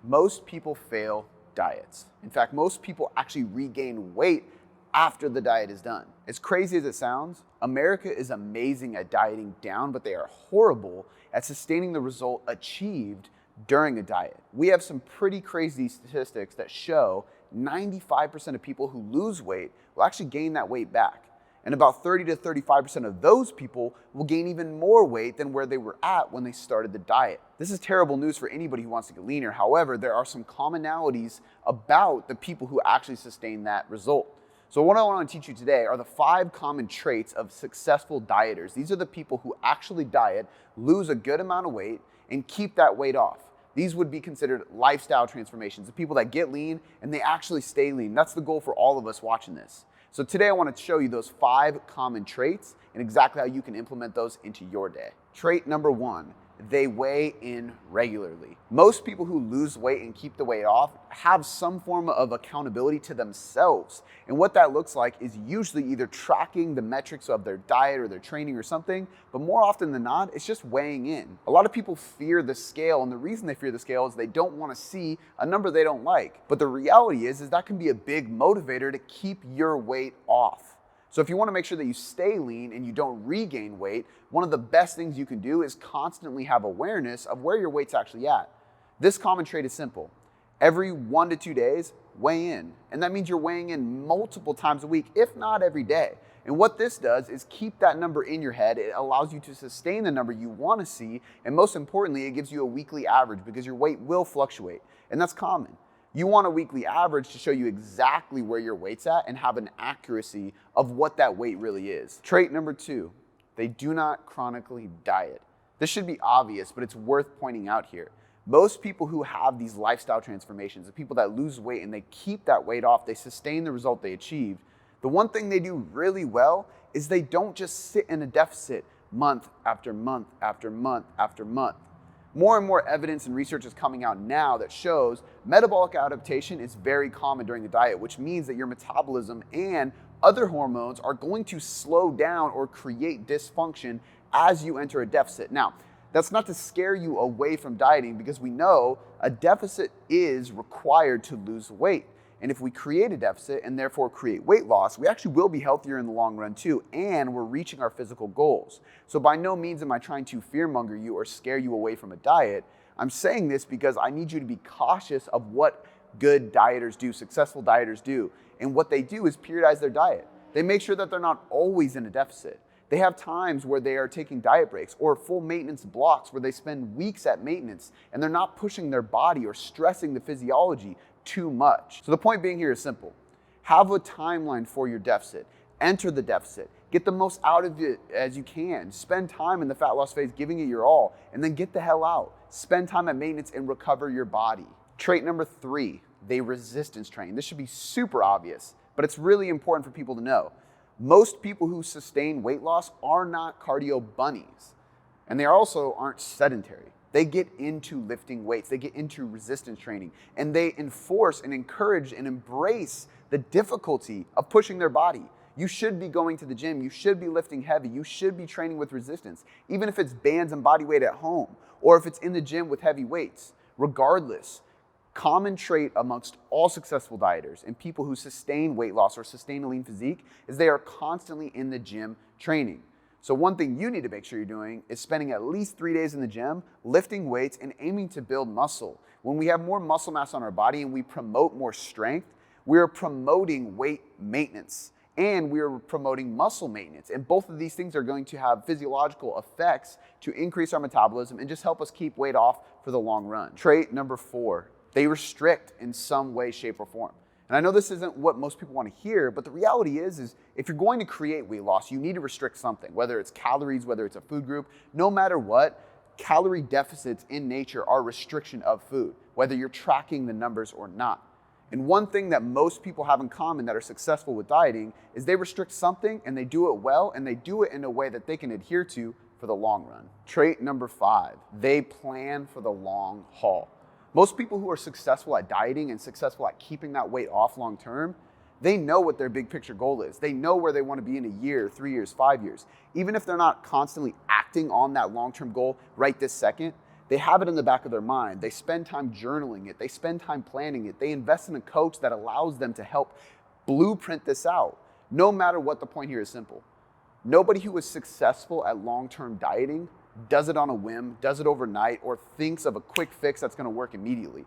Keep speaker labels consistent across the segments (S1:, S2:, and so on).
S1: Most people fail diets. In fact, most people actually regain weight after the diet is done. As crazy as it sounds, America is amazing at dieting down, but they are horrible at sustaining the result achieved during a diet. We have some pretty crazy statistics that show 95% of people who lose weight will actually gain that weight back. And about 30 to 35% of those people will gain even more weight than where they were at when they started the diet. This is terrible news for anybody who wants to get leaner. However, there are some commonalities about the people who actually sustain that result. So what I want to teach you today are the 5 common traits of successful dieters. These are the people who actually diet, lose a good amount of weight, and keep that weight off. These would be considered lifestyle transformations, the people that get lean and they actually stay lean. That's the goal for all of us watching this. So today I want to show you those 5 common traits and exactly how you can implement those into your day. Trait number 1, they weigh in regularly. Most people who lose weight and keep the weight off have some form of accountability to themselves. And what that looks like is usually either tracking the metrics of their diet or their training or something, but more often than not, it's just weighing in. A lot of people fear the scale, and the reason they fear the scale is they don't want to see a number they don't like. But the reality is that can be a big motivator to keep your weight off. So if you want to make sure that you stay lean and you don't regain weight, one of the best things you can do is constantly have awareness of where your weight's actually at. This common trait is simple. Every 1 to 2 days, weigh in. And that means you're weighing in multiple times a week, if not every day. And what this does is keep that number in your head. It allows you to sustain the number you want to see. And most importantly, it gives you a weekly average because your weight will fluctuate. And that's common. You want a weekly average to show you exactly where your weight's at and have an accuracy of what that weight really is. Trait number 2, they do not chronically diet. This should be obvious, but it's worth pointing out here. Most people who have these lifestyle transformations, the people that lose weight and they keep that weight off, they sustain the result they achieved. The one thing they do really well is they don't just sit in a deficit month after month after month after month. More and more evidence and research is coming out now that shows metabolic adaptation is very common during the diet, which means that your metabolism and other hormones are going to slow down or create dysfunction as you enter a deficit. Now, that's not to scare you away from dieting because we know a deficit is required to lose weight. And if we create a deficit and therefore create weight loss, we actually will be healthier in the long run too, and we're reaching our physical goals. So by no means am I trying to fearmonger you or scare you away from a diet. I'm saying this because I need you to be cautious of what good dieters do, successful dieters do. And what they do is periodize their diet. They make sure that they're not always in a deficit. They have times where they are taking diet breaks or full maintenance blocks where they spend weeks at maintenance and they're not pushing their body or stressing the physiology too much. So the point being here is simple. Have a timeline for your deficit. Enter the deficit. Get the most out of it as you can. Spend time in the fat loss phase giving it your all, and then get the hell out. Spend time at maintenance and recover your body. Trait number 3, they resistance train. This should be super obvious, but it's really important for people to know. Most people who sustain weight loss are not cardio bunnies, and they also aren't sedentary. They get into lifting weights, they get into resistance training, and they enforce and encourage and embrace the difficulty of pushing their body. You should be going to the gym, you should be lifting heavy, you should be training with resistance, even if it's bands and body weight at home, or if it's in the gym with heavy weights. Regardless, common trait amongst all successful dieters and people who sustain weight loss or sustain a lean physique is they are constantly in the gym training. So one thing you need to make sure you're doing is spending at least 3 days in the gym, lifting weights and aiming to build muscle. When we have more muscle mass on our body and we promote more strength, we're promoting weight maintenance and we're promoting muscle maintenance. And both of these things are going to have physiological effects to increase our metabolism and just help us keep weight off for the long run. Trait number 4, they restrict in some way, shape, or form. And I know this isn't what most people want to hear, but the reality is if you're going to create weight loss, you need to restrict something, whether it's calories, whether it's a food group, no matter what, calorie deficits in nature are restriction of food, whether you're tracking the numbers or not. And one thing that most people have in common that are successful with dieting is they restrict something and they do it well and they do it in a way that they can adhere to for the long run. Trait number 5, they plan for the long haul. Most people who are successful at dieting and successful at keeping that weight off long term, they know what their big picture goal is. They know where they want to be in a year, 3 years, 5 years. Even if they're not constantly acting on that long-term goal right this second, They have it in the back of their mind. They spend time journaling it. They spend time planning it. They invest in a coach that allows them to help blueprint this out. No matter what, the point here is simple. Nobody who is successful at long-term dieting does it on a whim, does it overnight, or thinks of a quick fix that's gonna work immediately.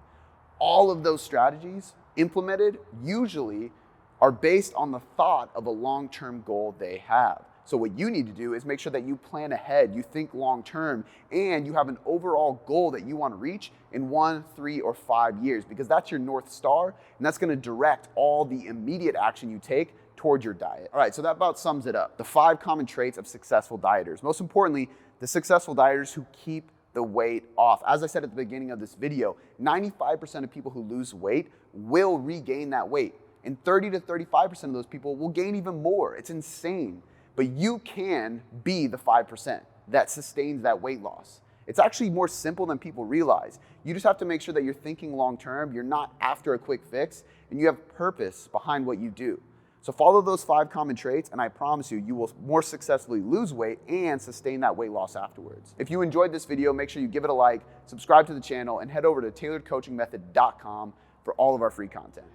S1: All of those strategies implemented usually are based on the thought of a long-term goal they have. So what you need to do is make sure that you plan ahead, you think long-term, and you have an overall goal that you want to reach in 1, 3, or 5 years, because that's your North Star, and that's going to direct all the immediate action you take towards your diet. All right, so that about sums it up. The 5 common traits of successful dieters. Most importantly, the successful dieters who keep the weight off. As I said at the beginning of this video, 95% of people who lose weight will regain that weight, and 30 to 35% of those people will gain even more. It's insane. But you can be the 5% that sustains that weight loss. It's actually more simple than people realize. You just have to make sure that you're thinking long-term, you're not after a quick fix, and you have purpose behind what you do. So follow those 5 common traits, and I promise you, you will more successfully lose weight and sustain that weight loss afterwards. If you enjoyed this video, make sure you give it a like, subscribe to the channel, and head over to tailoredcoachingmethod.com for all of our free content.